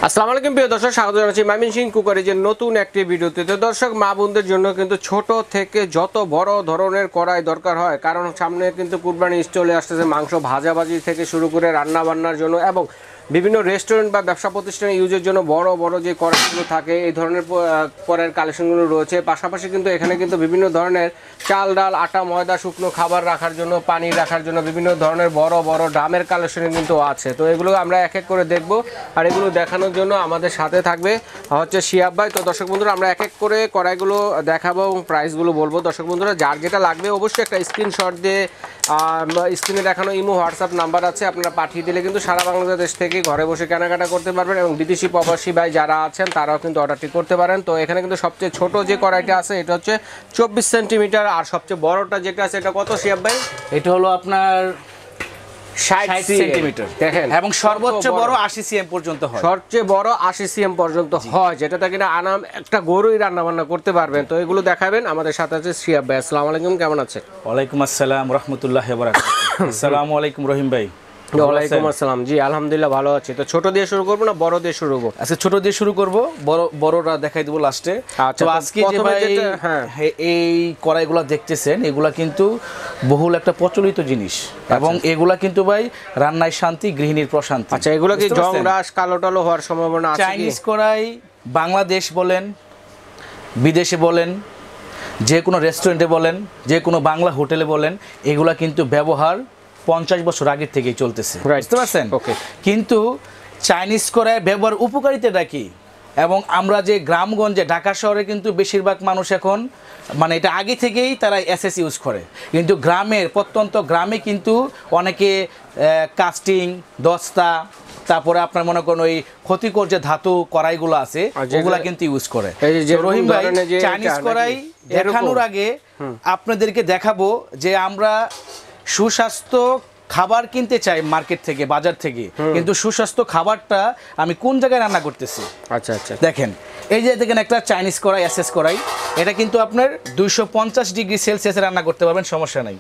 আসসালামু আলাইকুম প্রিয় দর্শক, স্বাগত জানাচ্ছি ময়মনসিংহ কুকারিজের নতুন একটি ভিডিওতে। তো দর্শক, মা বোনদের জন্য কিন্তু ছোট থেকে যত বড় ধরনের কড়াই দরকার হয়, কারণ সামনে কিন্তু কুরবানি ঈদ চলে আসতেছে। মাংস ভাজাভাজি থেকে শুরু করে রান্না বান্নার জন্য এবং বিভিন্ন রেস্টুরেন্ট বা ব্যবসা প্রতিষ্ঠানে ইউজের জন্য বড় বড় যে কড়াইগুলো থাকে, এই ধরনের কড়াইয়ের কালেকশনগুলো রয়েছে। পাশাপাশি কিন্তু এখানে কিন্তু বিভিন্ন ধরনের চাল ডাল আটা ময়দা শুকনো খাবার রাখার জন্য, পানি রাখার জন্য বিভিন্ন ধরনের বড় বড় ড্রামের কালেকশন কিন্তু আছে। তো এগুলো আমরা এক এক করে দেখব, আর এগুলো দেখানোর জন্য আমাদের সাথে থাকবে হচ্ছে শিহাব ভাই। তো দর্শক বন্ধুরা, আমরা এক এক করে কড়াইগুলো দেখাবো এবং প্রাইসগুলো বলবো। দর্শক বন্ধুরা, যার যেটা লাগবে অবশ্যই একটা স্ক্রিনশট দিয়ে স্ক্রিনে দেখানো ইমো হোয়াটসঅ্যাপ নাম্বার আছে, আপনারা পাঠিয়ে দিলে কিন্তু সারা বাংলাদেশ থেকে ঘরে বসে কেনাকাটা করতে পারবেন এবং বিদেশি প্রবাসী ভাই যারা আছেন তারাও কিন্তু অর্ডারটি করতে পারেন। তো এখানে কিন্তু সবচেয়ে ছোট যে কড়াইটা আছে এটা হচ্ছে 24 সেন্টিমিটার, আর সবচেয়ে বড়টা যেটা আছে এটা কত শিহাব ভাই? এটা হলো আপনার 60 সেন্টিমিটার দেখেন, এবং সর্বোচ্চ বড় 80 সিএম পর্যন্ত হয়। সবচেয়ে বড় 80 সিএম পর্যন্ত হয়, যেটাতে কিনা আনাম একটা গরুই রান্না বান্না করতে পারবেন। তো এগুলো দেখাবেন। আমাদের সাথে আছে শিহাব ভাই। আসসালামু আলাইকুম, কেমন আছেন? ওয়ালাইকুম আসসালাম রাহমাতুল্লাহি ওয়া বারাকাতুহু। আসসালামু আলাইকুম রহিম ভাই। ওয়ালাইকুম আসসালাম। জি আলহামদুলিল্লাহ ভালো আছি। তো ছোট দিয়ে শুরু করব না বড় দিয়ে শুরু করব? আচ্ছা, ছোট দিয়ে শুরু করব, বড়রা দেখাই দেব লাস্টে। তো আজকে যে ভাই এই কড়াইগুলো দেখতেছেন, এগুলা কিন্তু বহুল একটা প্রচলিত জিনিস এবং এগুলা কিন্তু ভাই রান্নায় শান্তি, গৃহিণীর প্রশান্তি। আচ্ছা, এগুলো কি জং রাশ কালো টালো হওয়ার সম্ভাবনা আছে? চাইনিজ কড়াই বাংলাদেশ বলেন, বিদেশে বলেন, যে কোনো রেস্টুরেন্টে বলেন, যে কোনো বাংলা হোটেলে বলেন, এগুলা কিন্তু ব্যবহার 50 বছর আগের থেকেই চলতেছে, বুঝতে পারছেন? কিন্তু চাইনিজ কড়াই ব্যবহার উপকারিতাটা কি? এবং আমরা যে গ্রামগঞ্জে ঢাকা শহরে কিন্তু বেশিরভাগ মানুষ এখন মানে এটা আগে থেকেই তারা এসএস ইউজ করে, কিন্তু গ্রামের প্রত্যন্ত গ্রামে কিন্তু অনেকে কাস্টিং দস্তা, তারপরে আপনার মনে করেন ওই ক্ষতিকর যে ধাতু কড়াইগুলো আছে ওগুলা কিন্তু ইউজ করে। রহিম ভাই, চাইনিজ কড়াই দেখানোর আগে আপনাদেরকে দেখাবো যে আমরা সুস্বাস্থ্য খাবার কিনতে চাই মার্কেট থেকে, বাজার থেকে, কিন্তু সুস্বাস্থ্য খাবারটা আমি কোন জায়গায় রান্না করতেছি। আচ্ছা আচ্ছা, দেখেন, এই যে দেখেন একটা চাইনিজ কড়াই, এসএস কড়াই, এটা কিন্তু আপনার 250 ডিগ্রি সেলসিয়াসে রান্না করতে পারবেন, সমস্যা নাই,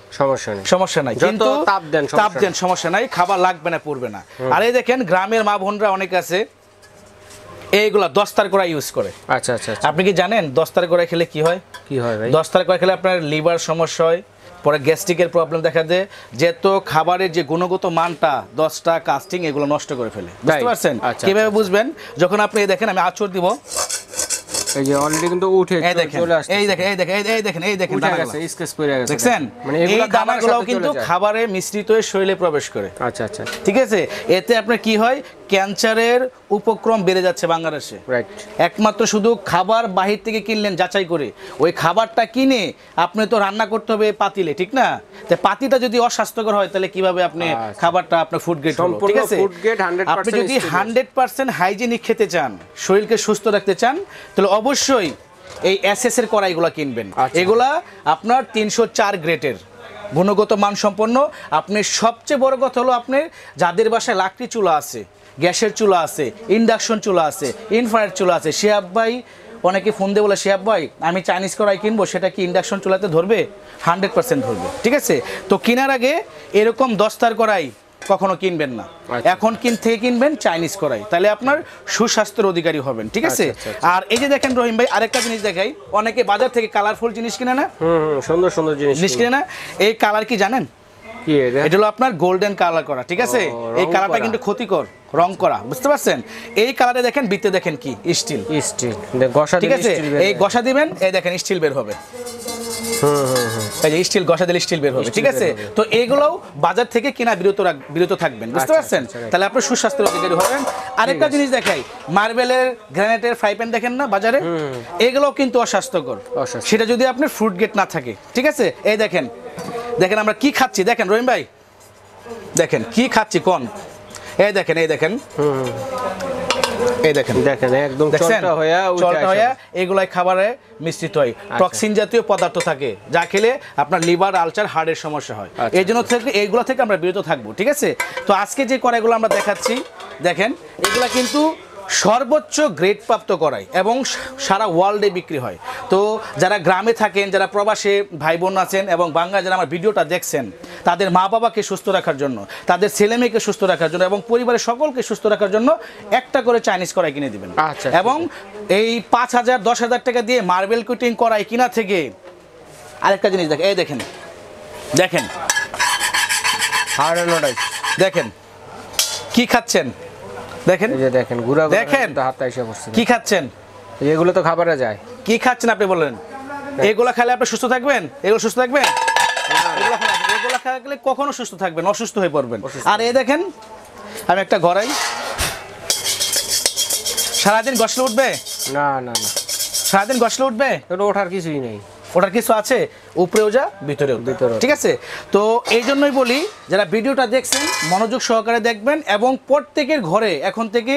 সমস্যা নাই, কিন্তু তাপ দেন সমস্যা নাই, খাবার লাগবে না, পড়বে না। আর এই দেখেন গ্রামের মা বোনরা অনেক আছে এইগুলা দস্তার কড়াই ইউজ করে। আচ্ছা আচ্ছা, আপনি কি জানেন দস্তার কড়াই খেলে কি হয়? কি হয় ভাই? দস্তার কড়াই খেলে আপনার লিভার সমস্যা হয়, পরে গ্যাস্ট্রিকের প্রবলেম দেখা দেয়, যেহেতু খাবারের যে গুণগত মানটা দস্তা কাস্টিং এগুলো নষ্ট করে ফেলে, বুঝতে পারছেন? কিভাবে বুঝবেন? যখন আপনি দেখেন আমি আঁচড় দিব, এই যে অলরেডি কিন্তু উঠে চলে আসছে, এই দেখেন, এই দেখেন, এই দেখেন, এই দেখেন দানাগুলো স্কেচ পড়ে গেছে, দেখছেন? মানে এই দানাগুলো কিন্তু খাবারে মিশ্রিত হয়ে শরীরে প্রবেশ করে। আচ্ছা আচ্ছা, ঠিক আছে। এতে আপনার কি হয়? ক্যান্সারের উপক্রম বেড়ে যাচ্ছে বাংলাদেশে। রাইট। একমাত্র শুধু খাবার বাহির থেকে কিনলেন যাচাই করে, ওই খাবারটা কিনে আপনি তো রান্না করতে হবে পাতিলে, ঠিক না? তো পাতিটা যদি অস্বাস্থ্যকর হয় তাহলে কিভাবে আপনি খাবারটা আপনার ফুড গ্রেড হলো, ঠিক আছে? আপনি যদি 100% হাইজিনিক খেতে চান, শরীরকে সুস্থ রাখতে চান, তাহলে অবশ্যই এই এসএস এর কড়াইগুলো কিনবেন। এগুলা আপনার 304 গ্রেডের গুণগত মান সম্পন্ন। আপনি সবচেয়ে বড় কথা হলো, আপনি যাদের বাসায় লাকড়ি চুলা আছে, গ্যাসের চুলা আছে, ইন্ডাকশন চুলা আছে, ইনফ্রারেড চুলা আছে, শিহাব ভাই অনেকে ফোন দিয়ে বলে, শিহাব ভাই আমি চাইনিজ কড়াই কিনবো, সেটা কি ইন্ডাকশন চুলাতে ধরবে? 100% ধরবে, ঠিক আছে? তো কেনার আগে এরকম দস্তার কড়াই কখনো কিনবেন না, এখন থেকে কিনবেন চাইনিজ কড়াই, তাহলে আপনার সুস্বাস্থ্যের অধিকারী হবেন, ঠিক আছে? আর এই যে দেখেন রহিম ভাই, আরেকটা জিনিস দেখাই, অনেকে বাজার থেকে কালারফুল জিনিস কিনে না, সুন্দর সুন্দর জিনিস কিনে না। এই কালার কি জানেন? এটা হলো আপনার গোল্ডেন কালার করা, ঠিক আছে? এই কালারটা কিন্তু ক্ষতিকর, রং করা, বুঝতে পারছেন? এই কালারে দেখেন, ভিতরে দেখেন কি স্টিল, ঠিক আছে? এই ঘষা দিবেন, এই দেখেন স্টিল বের হবে, এই যে স্টিল ঘষা দিলে স্টিল বের হবে, ঠিক আছে? তো এগুলোও বাজার থেকে কেনা বিরত থাকবেন, বুঝতে পারছেন? তাহলে আপনি সুস্বাস্থ্যের অধিকারী হবেন। আরেকটা জিনিস দেখাই, মার্বেলের গ্রানাইটের ফ্রাই প্যান দেখেন না বাজারে, এগুলোও কিন্তু অস্বাস্থ্যকর, সেটা যদি আপনার ফ্রুট গেট না থাকে, ঠিক আছে? এই দেখেন, দেখেন আমরা কি খাচ্ছি, দেখেন রহিম ভাই, দেখেন কি খাচ্ছি কোন, এই দেখেন, এই দেখেন, এই দেখেন, দেখেন একদম চলটা হয়ে এগুলাই খাবারে মিশ্রিত হয়, টক্সিন জাতীয় পদার্থ থাকে, যা খেলে আপনার লিভার, আলসার, হার্টের সমস্যা হয়। এই জন্য এইগুলো থেকে আমরা বিরত থাকবো, ঠিক আছে? তো আজকে যে কড়াইগুলো আমরা দেখাচ্ছি, দেখেন এগুলা কিন্তু সর্বোচ্চ গ্রেড প্রাপ্ত কড়াই এবং সারা ওয়ার্ল্ডে বিক্রি হয়। তো যারা গ্রামে থাকেন, যারা প্রবাসী ভাই বোন আছেন এবং বাংলা যারা আমার ভিডিওটা দেখছেন, তাদের মা বাবাকে সুস্থ রাখার জন্য, তাদের ছেলে মেয়েকে সুস্থ রাখার জন্য এবং পরিবারের সকলকে সুস্থ রাখার জন্য একটা করে চাইনিজ কড়াই কিনে দিবেন। আচ্ছা, এবং এই 5,000 10,000 টাকা দিয়ে মার্বেল কুটিং কড়াই কিনা থেকে আরেকটা জিনিস দেখেন, এই দেখেন দেখেন দেখেন কি খাচ্ছেন, দেখেন এই যে দেখেন গুড়া দেখেন হাতটা এসে পড়ছে। কি খাচ্ছেন, এগুলো তো খাবারে যায়। কি খাচ্ছেন আপনি বলেন? এগুলা খেলে আপনি সুস্থ থাকবেন? এগুলো সুস্থ থাকবেন? এগুলো খেলে কখনো সুস্থ থাকবেন, অসুস্থ হয়ে পড়বেন। আর এই দেখেন আমি একটা গড়াই, সারাদিন গসলে উঠবে? না না না, সারাদিন গসলে উঠবে? ওঠার কিছুই নেই, ওটার কিছু আছে, উপরেও যা ভিতরেও, ঠিক আছে? তো এই জন্যই বলি যারা ভিডিওটা দেখছেন মনোযোগ সহকারে দেখবেন এবং প্রত্যেকের ঘরে এখন থেকে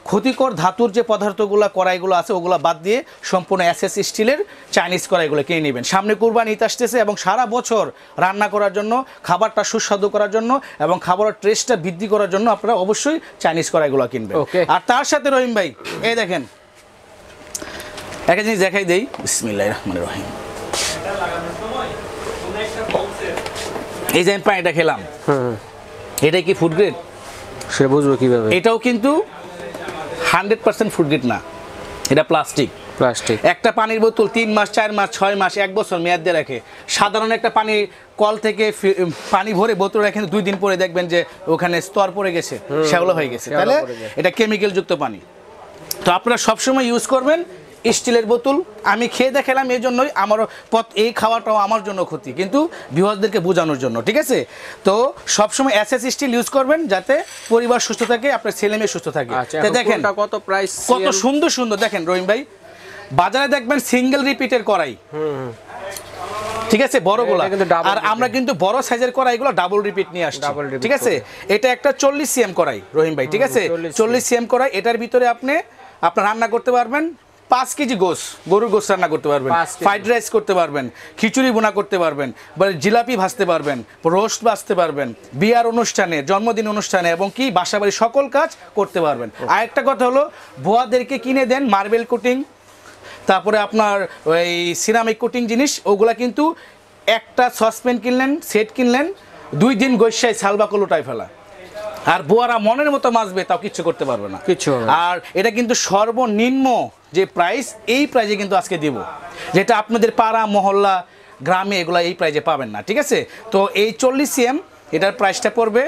ক্ষতিকর ধাতুর যে পদার্থগুলো কড়াইগুলো আছে ওগুলো বাদ দিয়ে সম্পূর্ণ এসএস স্টিলের চাইনিজ কড়াইগুলো কিনে নেবেন। সামনে কুরবানি ঈদ আসতেছে এবং সারা বছর রান্না করার জন্য, খাবারটা সুস্বাদু করার জন্য এবং খাবারের টেস্টটা বৃদ্ধি করার জন্য আপনারা অবশ্যই চাইনিজ কড়াইগুলো কিনবেন। আর তার সাথে রহিম ভাই এই দেখেন একটা জিনিস দেখাই দেই, বিসমিল্লাহির রহমানির রহিম। এই যে আমি পানিটা খেলাম, এটা কি ফুড গ্রেড? সে বুঝবো কিভাবে? এটাও কিন্তু 100% ফুড গ্রেড না, এটা প্লাস্টিক। একটা পানির বোতল 3 মাস 4 মাস 6 মাস 1 বছর মেয়াদ দিয়ে রাখে। সাধারণ একটা পানি কল থেকে পানি ভরে বোতল রাখেন 2 দিন পরে দেখবেন যে ওখানে স্তর পড়ে গেছে, শ্যাওলা হয়ে গেছে, তাহলে এটা কেমিক্যাল যুক্ত পানি। তো আপনারা সবসময় ইউজ করবেন স্টিলের বোতল। আমি খেয়ে দেখালাম এই জন্যই, আমারও এই খাওয়াটাও আমার জন্য ক্ষতি, কিন্তু ভিউয়ারদেরকে বোঝানোর জন্য, ঠিক আছে? তো সবসময় এসএস স্টিল ইউজ করবেন যাতে পরিবার সুস্থ থাকে, আপনার ছেলে মেয়ে সুস্থ থাকে। তো দেখেন কত প্রাইস, কত সুন্দর সুন্দর দেখেন রহিম ভাই, বাজারে দেখবেন সিঙ্গেল রিপিটের কড়াই, ঠিক আছে, বড়গুলা। আর আমরা কিন্তু বড় সাইজের কড়াইগুলো ডাবল রিপিট নিয়ে আসছি, ঠিক আছে? এটা একটা 40 সিএম কড়াই রহিম ভাই, ঠিক আছে? 40 সিএম কড়াই, এটার ভিতরে আপনার রান্না করতে পারবেন 5 কেজি গোস, গরুর গোস রান্না করতে পারবেন, ফ্রাইড রাইস করতে পারবেন, খিচুড়ি বোনা করতে পারবেন, জিলাপি ভাজতে পারবেন, রোস্ট ভাজতে পারবেন, বিয়ার অনুষ্ঠানে, জন্মদিন অনুষ্ঠানে এবং কি বাসাবাড়ি সকল কাজ করতে পারবেন। আর একটা কথা হলো, বুয়াদেরকে কিনে দেন মার্বেল কোটিং, তারপরে আপনার ওই সিরামিক কোটিং জিনিস, ওগুলা কিন্তু একটা সসপ্যান কিনলেন, সেট কিনলেন, 2 দিন গৈসায় সালবাকল উঠায় ফেলা। আর বুয়ারা মনের মতো মাছবে, তাও কিচ্ছু করতে পারবে না কিছু। আর এটা কিন্তু সর্বনিম্ন যে প্রাইস, এই প্রাইজে কিন্তু আজকে দিব, যেটা আপনাদের পাড়া মহল্লা গ্রামে এগুলা এই প্রাইজে পাবেন না, ঠিক আছে? তো এই 40 সিএম এটার প্রাইসটা পড়বে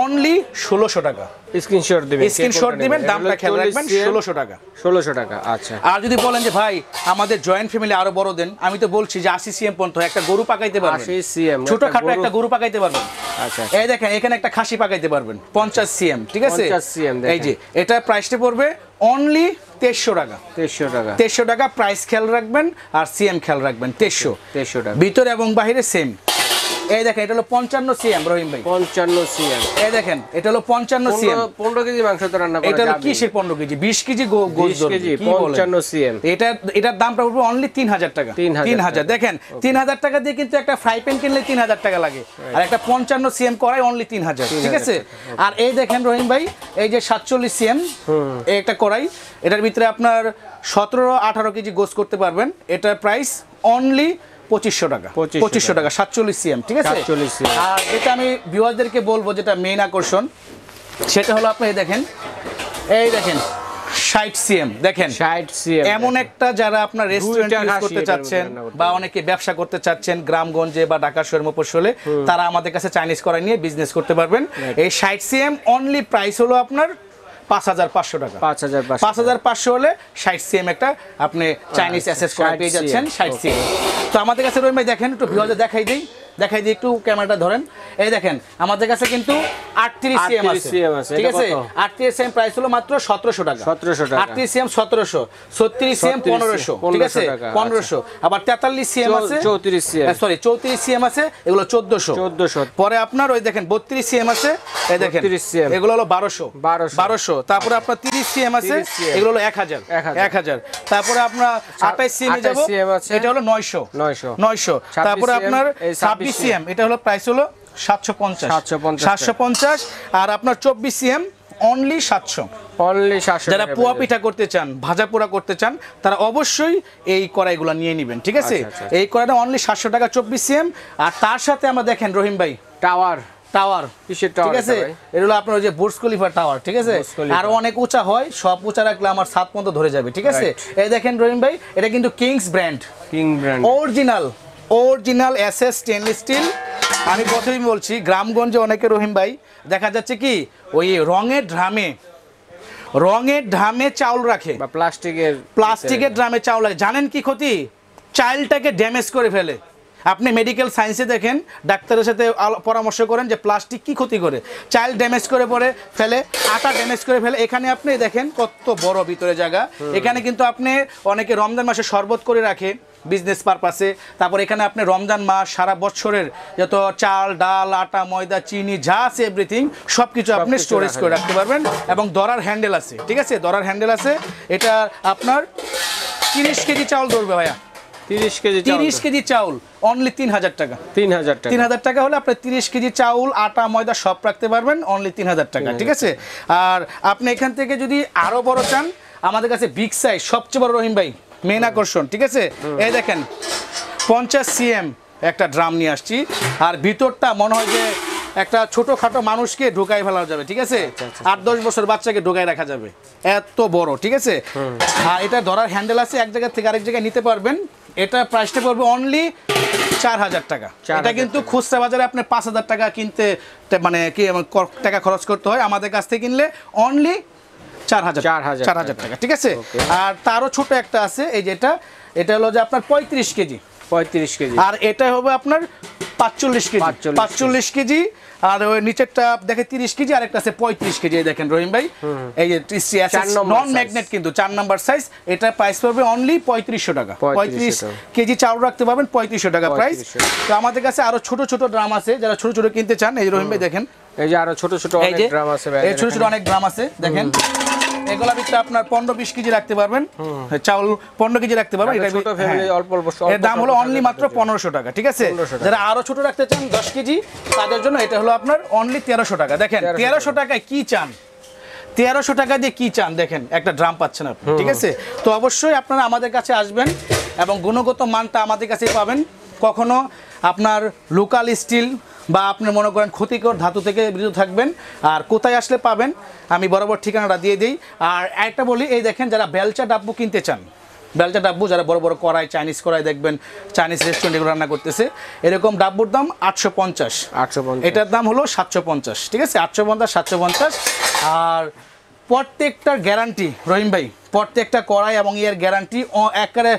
অনলি 1600 টাকা। স্ক্রিনশট দিবেন, দামটা খেয়াল রাখবেন, 1600 টাকা। 1600 টাকা, আচ্ছা। আর যদি বলেন যে ভাই আমাদের জয়েন্ট ফ্যামিলি আরো বড় দেন, আমি তো বলছি যে 80 সিএম পর্যন্ত একটা গরু পাকাইতে পারবেন, 80 সিএম ছোটখাটো একটা গরু পাকাইতে পারবেন। আচ্ছা, এই দেখেন এখানে একটা খাসি পাকাইতে পারবেন 50 সিএম, ঠিক আছে? 50 সিএম, এই যে এটা প্রাইসটা পড়বে অনলি 2300 টাকা। 2300 টাকা প্রাইস খেয়াল রাখবেন, আর সিএম খেয়াল রাখবেন, 2300 টাকা ভিতরে এবং বাইরে সেম। এই দেখেন এটা হলো 55 সিএম রহিম ভাই, 55 সিএম। এই দেখেন এটা হলো 55 সিএম, 15 কেজি মাংস তো রান্না করা যাবে। এটা হলো কিসের 15 কেজি? 20 কেজি গোশ ধরুন, 55 সিএম। এটার দামটা পড়বে অনলি 3000 টাকা। 3000 দেখেন, 3000 টাকা দিয়ে কিন্তু একটা ফ্রাই প্যান কিনলে 3000 টাকা লাগে, আর একটা 55 সিএম কড়াই অনলি 3000, ঠিক আছে? আর এই দেখেন রহিম ভাই, এই যে 47 সিএম এই একটা কড়াই, এটার ভিতরে আপনার 17-18 কেজি গোশ করতে পারবেন। এটার প্রাইস অনলি 2500 টাকা। 2500 টাকা 47 সিএম, ঠিক আছে? আর এটা আমি ভিউয়ারদেরকে বলবো, যেটা মেইন আকর্ষণ সেটা হলো আপনি দেখেন, এই দেখেন 60 সিএম, দেখেন 60 সিএম। এমন একটা যারা আপনার রেস্টুরেন্ট ইউজ করতে চাচ্ছেন বা অনেকে ব্যবসা করতে চাচ্ছেন গ্রামগঞ্জে বা ঢাকা শহর মফস্বলে, তারা আমাদের কাছে চাইনিজ কড়াই নিয়ে বিজনেস করতে পারবেন। এই 60 সিএম অনলি প্রাইস হলো আপনার 5500 টাকা। 5500 হলে 60 সিএম একটা আপনি চাইনিজ এসএস কড়াই পেয়ে যাচ্ছেন, 60 সিএম। তো আমাদের কাছে রহিম ভাই দেখেন, একটু ভিউয়ারদের দেখাই দিই একটু, ক্যামেরাটা ধরেন। এই দেখেন আমাদের কাছে কিন্তু 38 সিএম আছে, ঠিক আছে? 38 সিএম প্রাইস হলো মাত্র 1700 টাকা। 38 সিএম 1700, 36 সিএম 1500, ঠিক আছে? 1500। আবার 43 সিএম আছে, 34 সিএম, সরি 34 সিএম আছে, এগুলো 1400। পরে আপনার ওই দেখেন 32 সিএম আছে, এই দেখেন এগুলো হলো 1200। তারপরে আপনার 30 সিএম আছে, এগুলো হলো 1000। তারপরে আপনার 28 সিএম এ যাব, এটা হলো 900। তারপরে আপনার 26 সিএম, এটা হলো প্রাইস হলো 750। আর আপনার 24 সিএম অনলি 700। অনলি 700। যারা পোয়া পিঠা করতে চান, ভাজা পোড়া করতে চান, তারা অবশ্যই এই কড়াইগুলো নিয়ে নেবেন, ঠিক আছে? এই কড়াইটা অনলি 700 টাকা 24 সিএম। আর তার সাথে আমরা দেখেন রহিম ভাই টাওয়ার কিসের টাওয়ার, ঠিক আছে? এটা হলো আপনার ওই যে বুর্জ খলিফা টাওয়ার, ঠিক আছে? আর অনেক উঁচা হয়, সব উঁচা রাখলে আমার 7 পর্যন্ত ধরে যাবে, ঠিক আছে? এই দেখেন রহিম ভাই, এটা কিন্তু Kings brand, original SS stainless steel. আমি প্রথমেই বলছি, গ্রামগঞ্জে অনেকে রহিম ভাই দেখা যাচ্ছে কি ওই রঙের ড্রামে চাউল রাখে, বা প্লাস্টিকের ড্রামে চাউল রাখে। জানেন কি ক্ষতি? চাইল্ডটাকে ড্যামেজ করে ফেলে। আপনি মেডিকেল সায়েন্সে দেখেন, ডাক্তারের সাথে পরামর্শ করেন যে প্লাস্টিক কি ক্ষতি করে, চাইল্ড ড্যামেজ করে পরে ফেলে, আটা ড্যামেজ করে ফেলে। এখানে আপনি দেখেন কত বড় ভিতরে জায়গা। এখানে কিন্তু আপনি অনেকে রমজান মাসে শরবত করে রাখে বিজনেস পারপাসে। তারপর এখানে আপনি রমজান মাস সারা বছরের যত চাল ডাল আটা ময়দা চিনি যা আছে এভরিথিং সব কিছু আপনি স্টোরেজ করে রাখতে পারবেন। এবং দরার হ্যান্ডেল আছে, ঠিক আছে? দরার হ্যান্ডেল আছে। এটা আপনার 30 কেজি চাউল ধরবে ভাইয়া, 30 কেজি চাউল অনলি 3000 টাকা। 3000 টাকা হলে আপনি 30 কেজি চাউল আটা ময়দা সব রাখতে পারবেন অনলি 3000 টাকা, ঠিক আছে? আর আপনি এখান থেকে যদি আরো বড় চান, আমাদের কাছে বিগ সাইজ সবচেয়ে বড় রহিম ভাই মেন আকর্ষণ, ঠিক আছে? এই দেখেন 50 সিএম একটা ড্রাম নিয়ে আসছি। আর ভিতরটা মনে হয় যে একটা ছোটখাটো মানুষকে ঢুকাই ফেলা যাবে, ঠিক আছে? 8-10 বছর বাচ্চাকে ঢুকাই রাখা যাবে, এত বড়, ঠিক আছে? আর এটা ধরার হ্যান্ডেল আছে, এক জায়গা থেকে আরেক জায়গায় নিতে পারবেন। এটা প্রাইসটা পড়বে অনলি 4000 টাকা। এটা কিন্তু খুচরা বাজারে আপনি 5000 টাকা কিনতে মানে কি টাকা খরচ করতে হয়, আমাদের কাছ থেকে কিনলে অনলি 4000 টাকা, ঠিক আছে? আর তারও ছোট একটা আছে, এই যে এটা হলো যে আপনার 35 কেজি, আর এটা হবে আপনার 45 কেজি। আর ওই নিচেরটা দেখে 30 কেজি, আর একটা আছে 35 কেজি। দেখেন রহিম ভাই, এই যে নন ম্যাগনেট কিন্তু 4 নাম্বার সাইজ। এটা প্রাইস পড়বে অনলি 3500 টাকা। 35 কেজি চাউল রাখতে পারবেন 3500 টাকা প্রাইস। তো আমাদের কাছে আরো ছোট ছোট ড্রাম আছে, যারা ছোট ছোট কিনতে চান, এই রহিম ভাই দেখেন, এই যে আরো ছোট ছোট অনেক ড্রাম আছে, এই ছোট ছোট অনেক ড্রাম আছে দেখেন। এগুলা ভিতরে আপনার 15-20 কেজি রাখতে পারবেন, চাউল 15 কেজি রাখতে পারবেন। এটা ছোট ফ্যামিলি অল্প এর দাম হলো অনলি মাত্র 1500 টাকা, ঠিক আছে? যারা আরো ছোট রাখতে চান 10 কেজি, তাদের জন্য এটা হলো আপনার অনলি 1300 টাকা। দেখেন 1300 টাকায় কি চান, 1300 টাকা দিয়ে কি চান, দেখেন একটা ড্রাম পাচ্ছেন আপনি, ঠিক আছে? তো অবশ্যই আপনারা আমাদের কাছে আসবেন এবং গুণগত মানটা আমাদের কাছেই পাবেন। কখনো আপনার লোকাল স্টিল বা আপনি মনে করেন ক্ষতিকর ধাতু থেকে বিরত থাকবেন। আর কোথায় আসলে পাবেন আমি বরাবর ঠিকানাটা দিয়ে দিই। আর একটা বলি, এই দেখেন যারা বেলচা ডাব্বু কিনতে চান, বেলচা ডাব্বু যারা বড় বড় কড়াই, চাইনিজ কড়াই দেখবেন চাইনিজ রেস্টুরেন্টে রান্না করতেছে, এরকম ডাব্বুর দাম 850, এটার দাম হলো 750, ঠিক আছে? 850 750। আর প্রত্যেকটার গ্যারান্টি রহিম ভাই, প্রত্যেকটা কড়াই এবং এর গ্যারান্টি একেবারে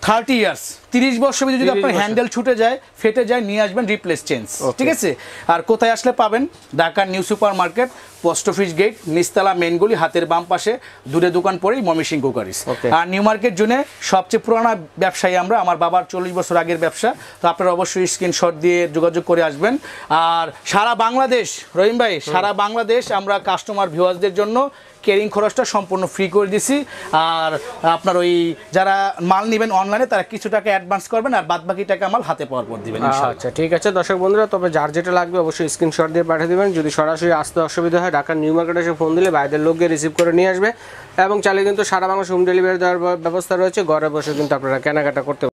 30 ইয়ার্স, 30 বছর যদি আপনার হ্যান্ডেল ছুটে যায় ফেটে যায় নিয়ে আসবেন রিপ্লেস চেঞ্জ, ঠিক আছে? আর কোথায় আসলে পাবেন? ঢাকার new super market, post office gate, নিচতলা মেনগুলি, হাতের বাম পাশে, দূরে দোকান পরেই ময়মনসিংহ কুকারিজ। আর নিউ মার্কেট জোনে সবচেয়ে পুরোনো ব্যবসায়ী আমরা, আমার বাবার 40 বছর আগের ব্যবসা। তো আপনারা অবশ্যই স্ক্রিনশট দিয়ে যোগাযোগ করে আসবেন। আর সারা বাংলাদেশ রহিম ভাই, সারা বাংলাদেশ আমরা কাস্টমার ভিউয়ার্সদের জন্য কেরিং খরচটা সম্পূর্ণ ফ্রি করে দিছি। আর আপনার ওই যারা মাল নেবেন অনলাইনে, তারা কিছু টাকা অ্যাডভান্স করবেন আর বাদ বাকি টাকা মাল হাতে পাওয়ার পর দিবেন। আচ্ছা ঠিক আছে দর্শক বন্ধুরা, তবে যার যেটা লাগবে অবশ্যই স্ক্রিনশট দিয়ে পাঠিয়ে দেবেন। যদি সরাসরি আসতে অসুবিধা হয়, ঢাকার নিউ মার্কেটে এসে ফোন দিলে বাইরের লোক গিয়ে রিসিভ করে নিয়ে আসবে। এবং চাইলে কিন্তু সারা বাংলা হোম ডেলিভারি দেওয়ার ব্যবস্থা রয়েছে, ঘরে বসে কিন্তু আপনারা কেনাকাটা করতে পারবেন।